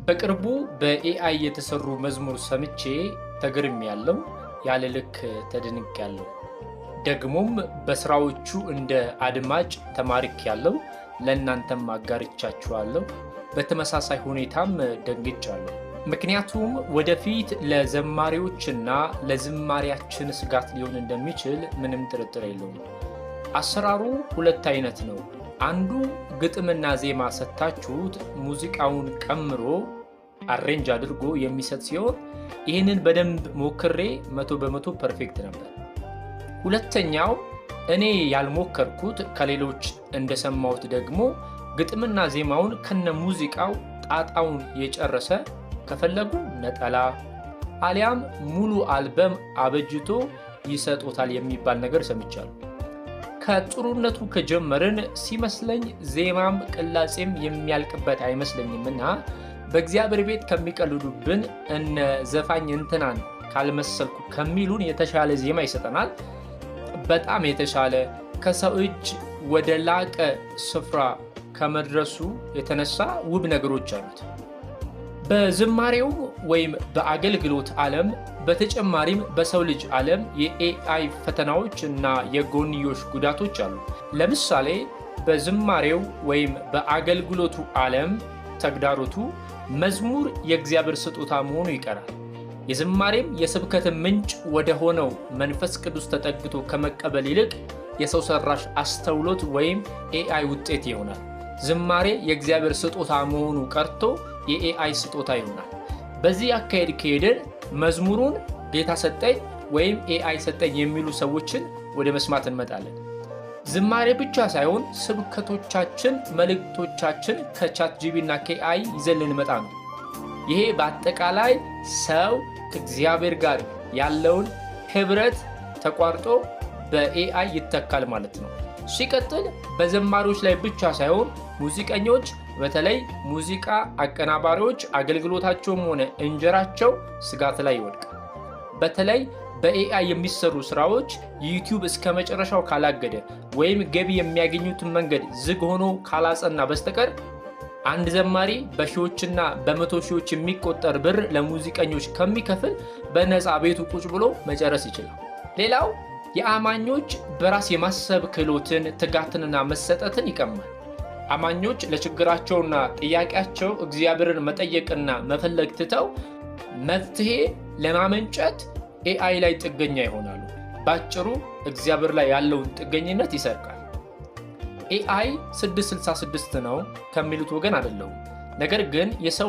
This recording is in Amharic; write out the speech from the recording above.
በቅርቡ በኤአይ የተሰሩ መዝሙር ሰምቼ ተገርሜያለሁ፣ ያለ ልክ ተደንቄያለሁ። ደግሞም በስራዎቹ እንደ አድማጭ ተማርኬያለሁ፣ ለእናንተም አጋርቻችኋለሁ። በተመሳሳይ ሁኔታም ደንግጫለሁ። ምክንያቱም ወደፊት ለዘማሪዎችና ለዝማሪያችን ስጋት ሊሆን እንደሚችል ምንም ጥርጥር የለውም። አሰራሩ ሁለት አይነት ነው። አንዱ ግጥምና ዜማ ሰጥታችሁት ሙዚቃውን ቀምሮ አሬንጅ አድርጎ የሚሰጥ ሲሆን ይህንን በደንብ ሞክሬ 100% ፐርፌክት ነበር። ሁለተኛው እኔ ያልሞከርኩት ከሌሎች እንደሰማሁት ደግሞ ግጥምና ዜማውን ከነ ሙዚቃው ጣጣውን የጨረሰ ከፈለጉ ነጠላ አሊያም ሙሉ አልበም አበጅቶ ይሰጡታል የሚባል ነገር ሰምቻለሁ። ከጥሩነቱ ከጀመርን ሲመስለኝ ዜማም ቅላጼም የሚያልቅበት አይመስለኝምና በእግዚአብሔር ቤት ከሚቀልዱብን እነ ዘፋኝ እንትናን ካልመሰልኩ ከሚሉን የተሻለ ዜማ ይሰጠናል። በጣም የተሻለ ከሰው እጅ ወደ ላቀ ስፍራ ከመድረሱ የተነሳ ውብ ነገሮች አሉት። በዝማሬው ወይም በአገልግሎት ዓለም በተጨማሪም በሰው ልጅ ዓለም የኤአይ ፈተናዎች እና የጎንዮሽ ጉዳቶች አሉ። ለምሳሌ በዝማሬው ወይም በአገልግሎቱ ዓለም ተግዳሮቱ መዝሙር የእግዚአብሔር ስጦታ መሆኑ ይቀራል። የዝማሬም የስብከት ምንጭ ወደ ሆነው መንፈስ ቅዱስ ተጠግቶ ከመቀበል ይልቅ የሰው ሰራሽ አስተውሎት ወይም ኤአይ ውጤት ይሆናል። ዝማሬ የእግዚአብሔር ስጦታ መሆኑ ቀርቶ የኤአይ ስጦታ ይሆናል። በዚህ አካሄድ ከሄድን መዝሙሩን ጌታ ሰጠኝ ወይም ኤአይ ሰጠኝ የሚሉ ሰዎችን ወደ መስማት እንመጣለን። ዝማሬ ብቻ ሳይሆን ስብከቶቻችን፣ መልእክቶቻችን ከቻት ጂቢ እና ከኤአይ ይዘን ልንመጣ ነው። ይሄ በአጠቃላይ ሰው ከእግዚአብሔር ጋር ያለውን ህብረት ተቋርጦ በኤአይ ይተካል ማለት ነው። ሲቀጥል በዘማሪዎች ላይ ብቻ ሳይሆን ሙዚቀኞች፣ በተለይ ሙዚቃ አቀናባሪዎች አገልግሎታቸውም ሆነ እንጀራቸው ስጋት ላይ ይወድቃል። በተለይ በኤአይ የሚሰሩ ስራዎች ዩቲዩብ እስከ መጨረሻው ካላገደ ወይም ገቢ የሚያገኙትን መንገድ ዝግ ሆኖ ካላጸና በስተቀር አንድ ዘማሪ በሺዎችና በመቶ ሺዎች የሚቆጠር ብር ለሙዚቀኞች ከሚከፍል በነፃ ቤቱ ቁጭ ብሎ መጨረስ ይችላል። ሌላው የአማኞች በራስ የማሰብ ክህሎትን፣ ትጋትንና መሰጠትን ይቀማል። አማኞች ለችግራቸውና ጥያቄያቸው እግዚአብሔርን መጠየቅና መፈለግ ትተው መፍትሄ ለማመንጨት ኤአይ ላይ ጥገኛ ይሆናሉ። ባጭሩ እግዚአብሔር ላይ ያለውን ጥገኝነት ይሰርቃል። ኤአይ 666 ነው ከሚሉት ወገን አይደለሁም። ነገር ግን የሰው